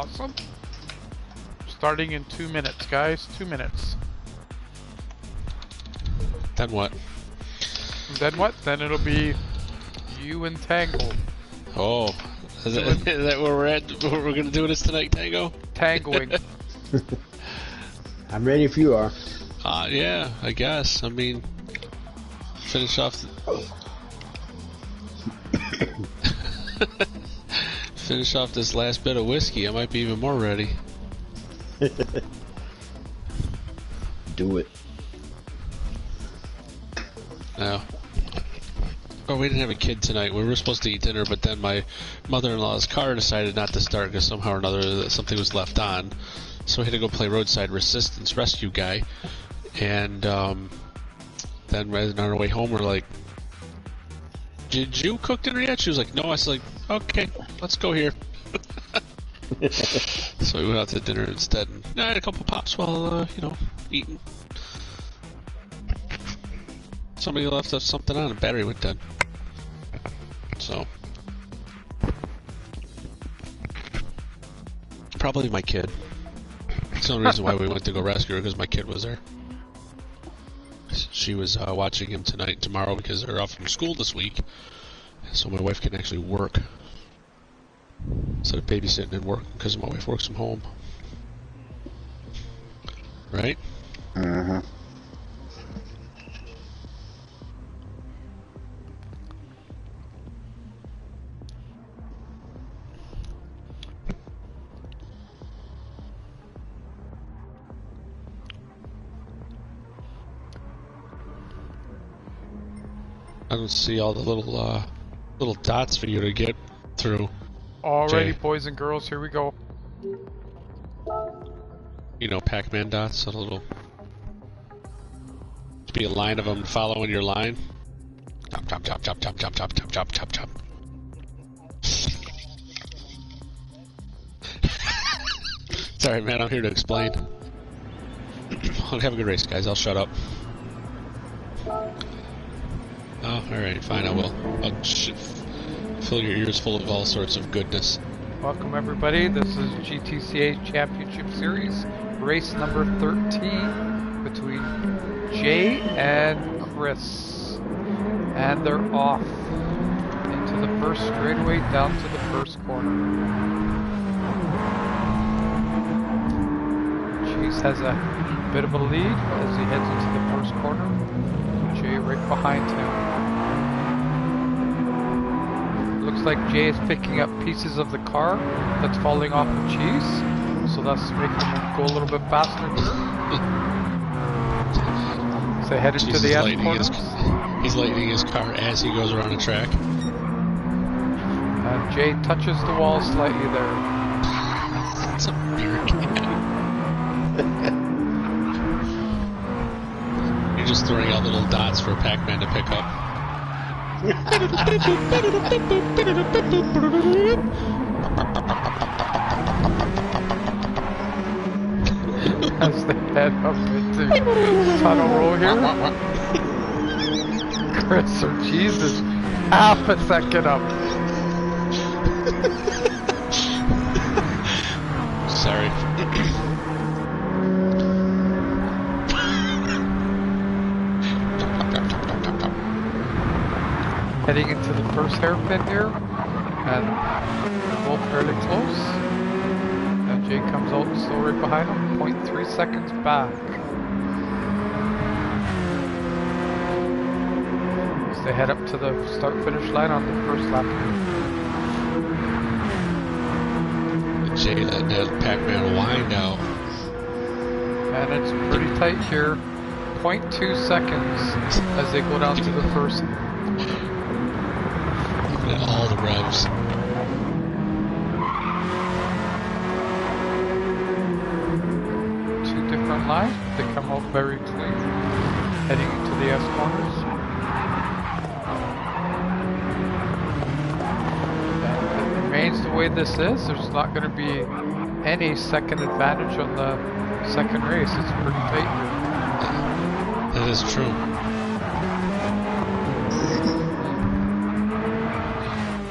Awesome. Starting in 2 minutes, guys. 2 minutes. Then what? Then what? Then it'll be you and Tangle. Oh. Is that where we're at? What we're going to do this tonight, Tango? Tangling. I'm ready if you are. Yeah, I guess. I mean, finish off... Finish off this last bit of whiskey. I might be even more ready. Do it. No. Oh, we didn't have a kid tonight. We were supposed to eat dinner, but then my mother-in-law's car decided not to start because somehow or another something was left on. So we had to go play roadside resistance rescue guy. And then on our way home, we're like, "Did you cook dinner yet?" She was like, "No." I was like, "Okay, let's go here." So we went out to dinner instead. And I had a couple pops while, eating. Somebody left us something on, and battery went dead. So. Probably my kid. That's the only reason why we went to go rescue her, because my kid was there. She was watching him tonight and tomorrow because they're off from school this week. So my wife can actually work. Instead of babysitting and working, because my wife works from home. Right? Uh-huh. I don't see all the little dots for you to get through. Alrighty, Jay. boys and girls, here we go. You know, Pac-Man dots, a little... To be a line of them following your line. Chop, chop, chop, chop, chop, chop, chop, chop, chop, chop, chop. It's alright, man, I'm here to explain. Have a good race, guys. I'll shut up. Oh, alright, fine, I will. I'll fill your ears full of all sorts of goodness. Welcome, everybody. This is GTCA Championship Series, race number 13 between Jay and Chris. And they're off into the first straightaway down to the first corner. Chase has a bit of a lead as he heads into the first corner. Jay right behind him. Looks like Jay is picking up pieces of the car that's falling off the cheese, so that's making him go a little bit faster here. So they head into the end corners. He's lightening his car as he goes around the track. And Jay touches the wall slightly there. That's a beer can. You're just throwing out little dots for Pac-Man to pick up. As they head up into tunnel roll here. Chris or Jesus, half a second up. Sorry. Heading into the first hairpin here, and they're both fairly close. And Jay comes out slow right behind him, 0.3 seconds back. As they head up to the start-finish line on the first lap here. Jay letting that Pac-Man wind out. And it's pretty tight here, 0.2 seconds as they go down to the first. All the revs. Two different lines, they come out very clean, heading into the S corners. And it remains the way this is. There's not going to be any second advantage on the second race. It's pretty tight here. That is true.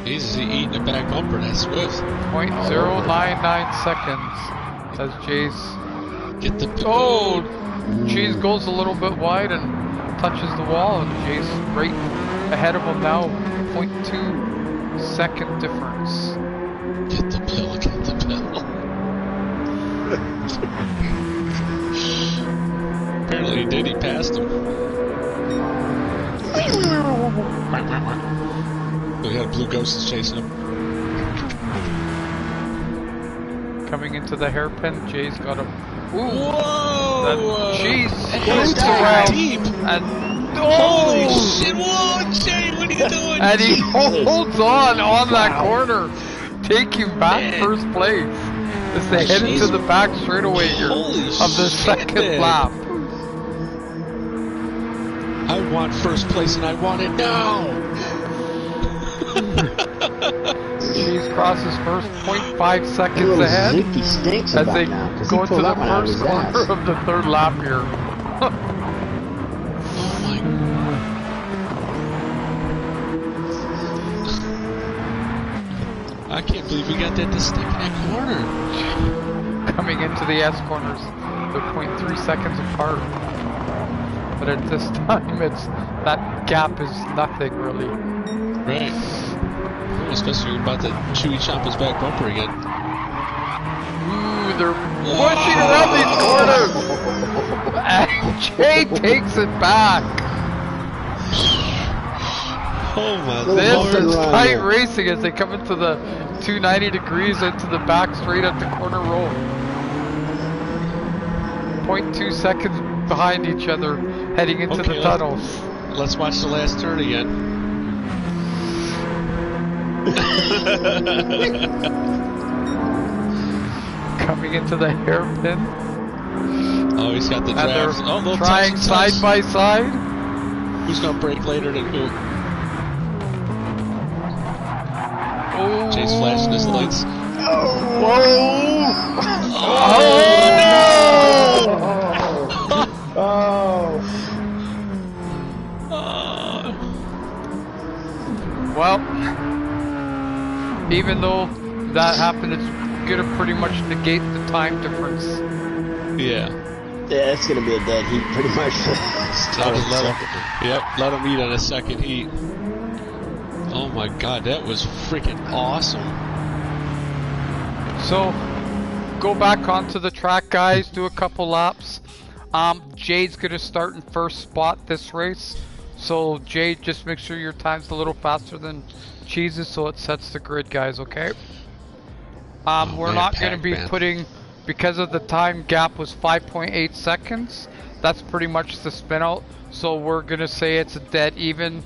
He's eating the back bumper. That's swift. 0.099 seconds as Jay's. Get the. Oh! Jay's goes a little bit wide and touches the wall, and Jay's right ahead of him now. 0.2 second difference. Get the pill. Get the pill. Apparently he did. He passed him. We got a blue ghost chasing him. Coming into the hairpin, Jay's got him. Ooh! Whoa! Jeez! He's Wow. deep. And Holy shit! Whoa, Jay, what are you doing? and he holds on that corner, taking back first place as they head into the back straightaway here of the second lap. I want first place and I want it now. Cheese crosses first, 0.5 seconds ahead Zicky stinks as about they now, 'cause he go into pulled the that one out of first his corner ass. of the third lap here. Oh my. I can't believe we got that distinct in that corner. Coming into the S corners, they're 0.3 seconds apart. But at this time, that gap is nothing really. Right. Especially about to chewy chomp his back bumper again. Ooh, they're pushing around these corners! And Jay takes it back! Oh my This lord. is tight racing as they come into the 290 degrees into the back straight at the corner roll. 0.2 seconds behind each other heading into the tunnels. Let's watch the last turn again. Coming into the hairpin. Oh, he's got the And they're draft. Oh, little trying touch. side by side. Who's gonna break later than who? Oh. Jay's flashing his lights. Well, even though that happened, it's gonna pretty much negate the time difference. Yeah. Yeah, it's gonna be a dead heat pretty much. Let him eat on a second heat. Oh my god, that was freaking awesome. So, go back onto the track, guys. Do a couple laps. Jay's gonna start in first spot this race. So Jay, just make sure your time's a little faster than Cheese's, so it sets the grid, guys. Okay. We're not gonna be putting, because of the time gap was 5.8 seconds. That's pretty much the spin out. So we're gonna say it's a dead even.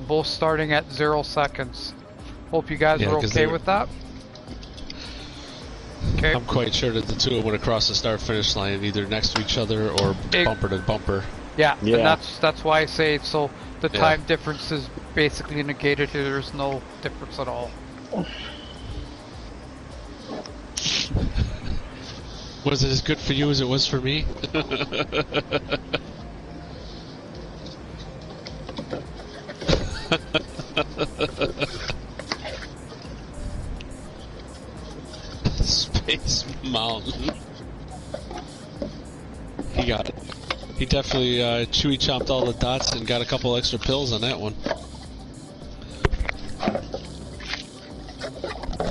Both starting at 0 seconds. Hope you guys are okay with that. Okay. I'm quite sure that the two of them would have crossed the start-finish line either next to each other or bumper to bumper. Yeah, and that's why I say so. The time difference is basically negated here. There's no difference at all. Was it as good for you as it was for me? Space Mountain. He got it. He definitely chewy chomped all the dots and got a couple extra pills on that one.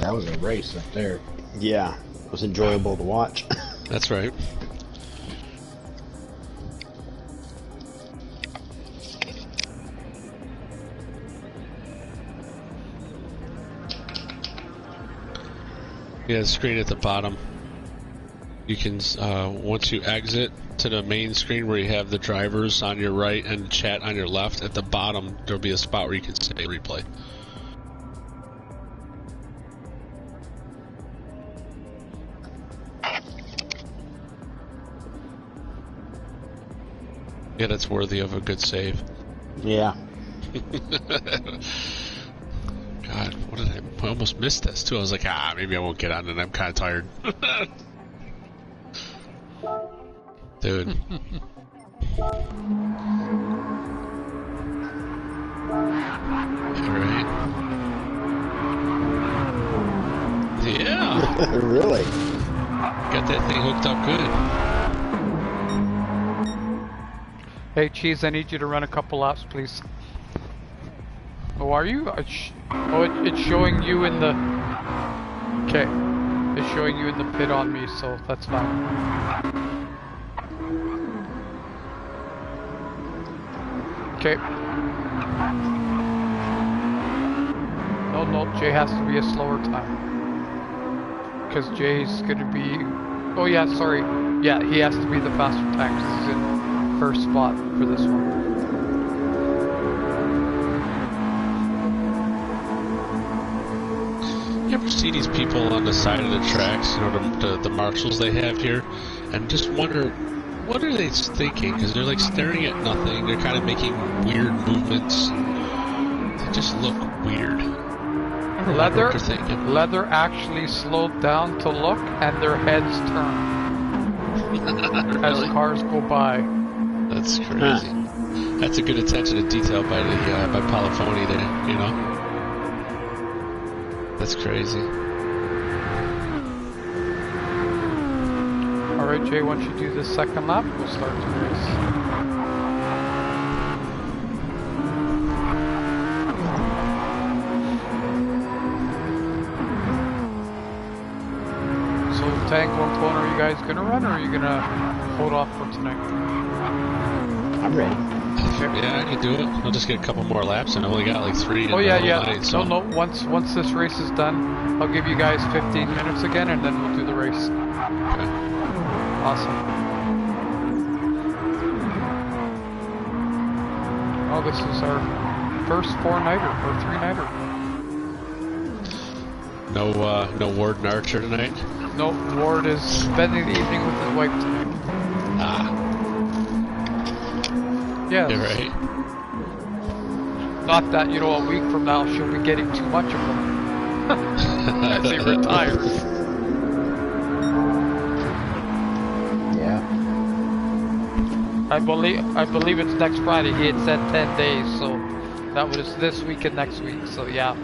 That was a race up there. Yeah, it was enjoyable to watch. That's right. Yeah, the screen at the bottom. You can, once you exit to the main screen where you have the drivers on your right and chat on your left, at the bottom there'll be a spot where you can say replay. Yeah, that's worthy of a good save. Yeah. God, what did I almost missed this too. I was like, maybe I won't get on and I'm kind of tired. Dude. Alright. Yeah. Really? Got that thing hooked up good. Hey, Cheese, I need you to run a couple laps, please. Oh, are you? It's showing you in the... Okay. It's showing you in the pit on me, so that's fine. Okay. No, Jay has to be a slower time. Because Jay's going to be... Oh yeah, sorry. Yeah, he has to be the faster time because he's in first spot for this one. You ever see these people on the side of the tracks, you know, the marshals they have here, and just wonder, what are they thinking? Because they're like staring at nothing, they're kind of making weird movements. They just look weird. Leather actually slowed down to look, and their heads turn as cars go by. That's crazy. That's a good attention to detail by Polifoni there, you know. That's crazy. All right, Jay. Once you do the second lap, we'll start the race. Tango and Clone, are you guys gonna run, or are you gonna hold off for tonight? I'm ready. Okay. Yeah, I can do it. I'll just get a couple more laps, and I only got like 3. Oh yeah. Night, so. No. Once this race is done, I'll give you guys 15 minutes again, and then we'll do the race. Okay. Awesome. Oh, this is our first 4-nighter or 3-nighter. No Ward and Archer tonight. No, Ward is spending the evening with his wife tonight. Ah. Yes. You're right. Not that, you know, a week from now she'll be getting too much of them. As he retires. Yeah. I believe it's next Friday. He had said 10 days, so that was this week and next week, so yeah.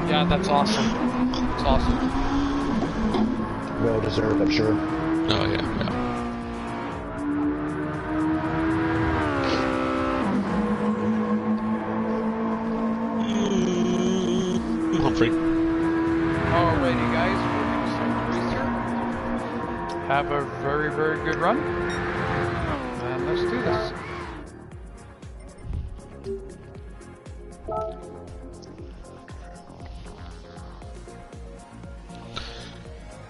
Yeah, that's awesome. It's awesome. Well deserved, I'm sure. Oh yeah. Humphrey. Alrighty, guys, we're gonna start the race here. Have a very, very good run, and let's do this.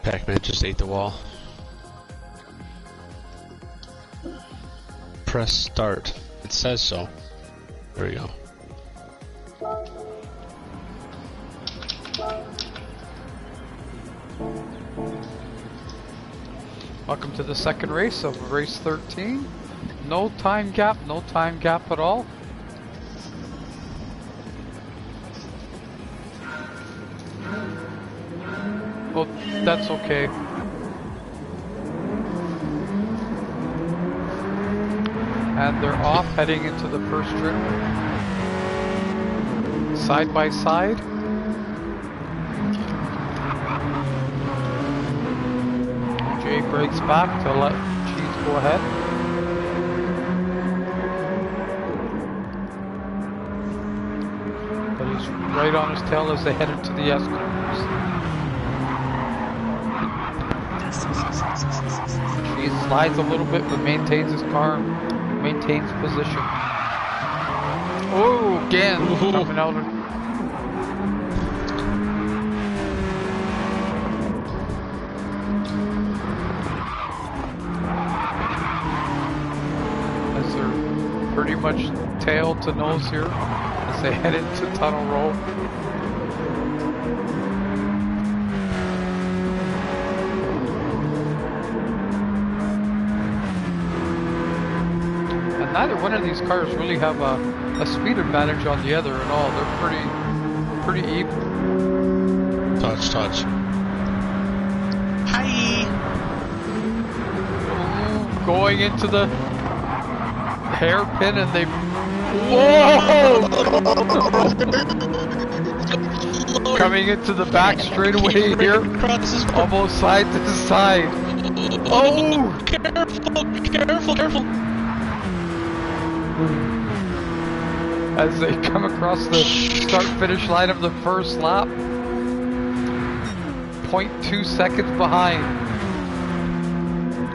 Pac-Man just ate the wall. Press start. It says so. There we go. Welcome to the second race of race 13. No time gap at all. Well, that's okay. And they're off, heading into the first strip. Side by side. Jay breaks back to let Cheese go ahead. But he's right on his tail as they head into the S-corners. Cheese slides a little bit, but maintains his car, maintains position. Oh, again, coming out of... As they're pretty much tail to nose here, as they head into Tunnel Row. Neither one of these cars really have a speed advantage on the other at all. They're pretty even. Touch. Hi. Going into the hairpin, and they... Whoa! coming into the back straightaway here. Almost side to side. Oh! Careful. As they come across the start-finish line of the first lap. 0.2 seconds behind.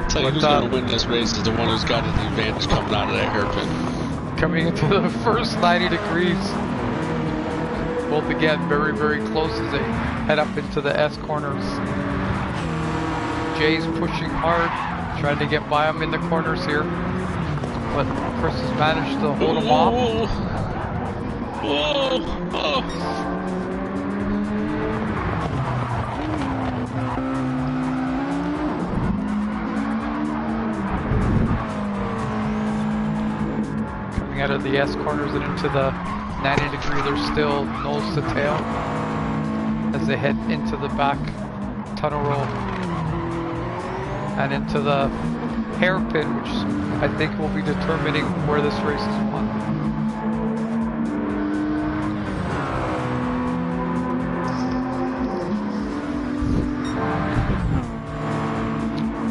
Tell you who's going to win this race is the one who's got the advantage coming out of that hairpin. Coming into the first 90 degrees. Both again very, very close as they head up into the S corners. Jay's pushing hard, trying to get by him in the corners here. But Chris has managed to hold him off. Coming out of the S corners and into the 90 degree, they're still nose to tail as they head into the back tunnel roll and into the hairpin, which I think will be determining where this race is won.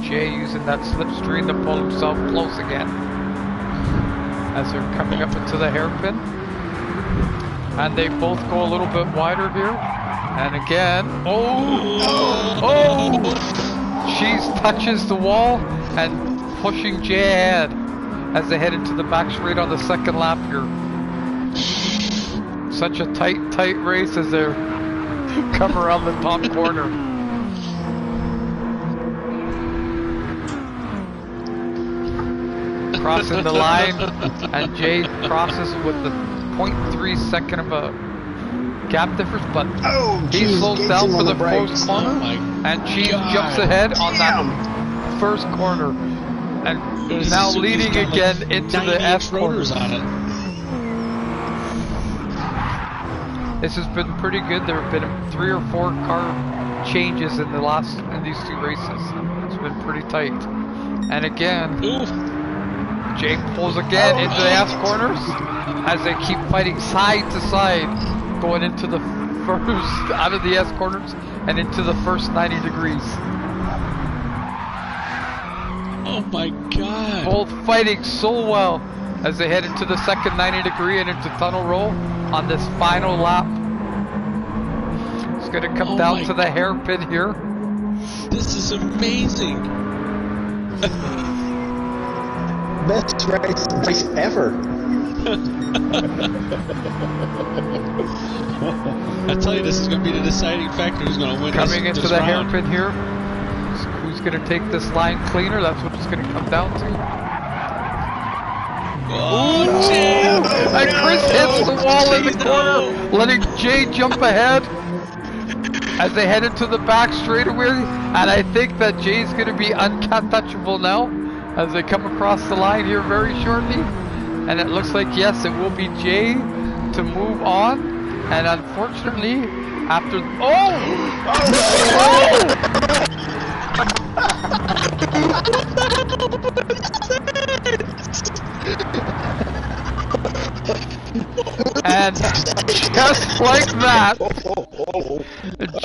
Jay using that slipstream to pull himself close again as they're coming up into the hairpin. And they both go a little bit wider here. And again, Cheese touches the wall and pushing Jay ahead as they head into the back straight on the second lap here. Such a tight race as they come around the top corner. Crossing the line, and Jay crosses with the 0.3 second of a gap difference, but he slows down for the first corner, and Cheese jumps ahead on that first corner, and now leading again into the S corners. This has been pretty good. There have been 3 or 4 car changes in these 2 races. It's been pretty tight. And again, Jay pulls again into the S corners as they keep fighting side to side, going into the first out of the S corners and into the first 90 degrees. Oh my God! Both fighting so well as they head into the second 90 degree and into tunnel roll on this final lap. It's going to come down to the hairpin here. This is amazing. Best race ever. I tell you, this is going to be the deciding factor. Who's going to win? Coming into this the round. hairpin here. Who's going to take this line cleaner? That's what it's going to come down to. And Chris hits the wall in the corner, letting Jay jump ahead as they head into the back straightaway. And I think that Jay's going to be untouchable now as they come across the line here very shortly. And it looks like, yes, it will be Jay to move on. And unfortunately, after... And just like that,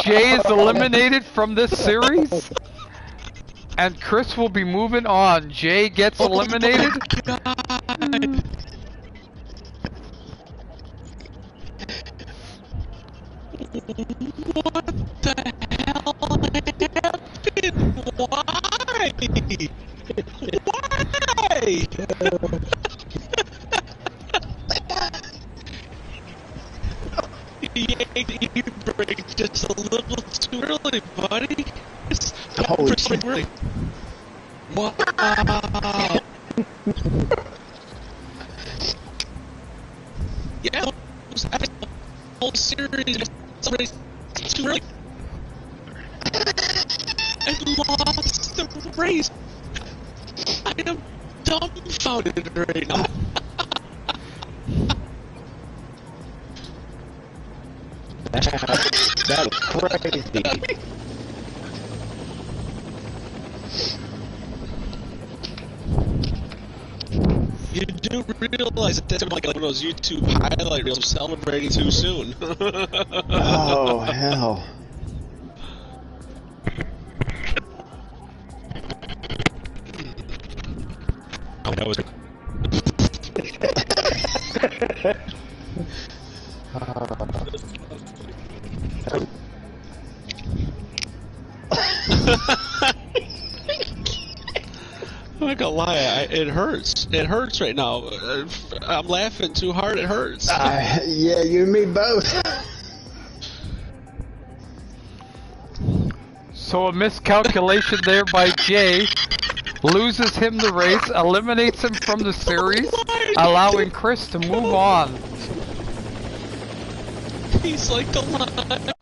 Jay is eliminated from this series, and Chris will be moving on. Jay gets eliminated. What the hell happened? Why? You break just a little too early, buddy. Holy shit. Wow. Yeah, the whole series too early. I lost the race. I am dumbfounded right now. That was crazy. You do realize that that's like one of those YouTube highlight reels of celebrating too soon. Oh, hell. Oh, that was. I'm not gonna lie, it hurts. It hurts right now. I'm laughing too hard, it hurts. Yeah, you and me both. So a miscalculation there by Jay loses him the race, eliminates him from the series, allowing Chris to move on. He's like the line.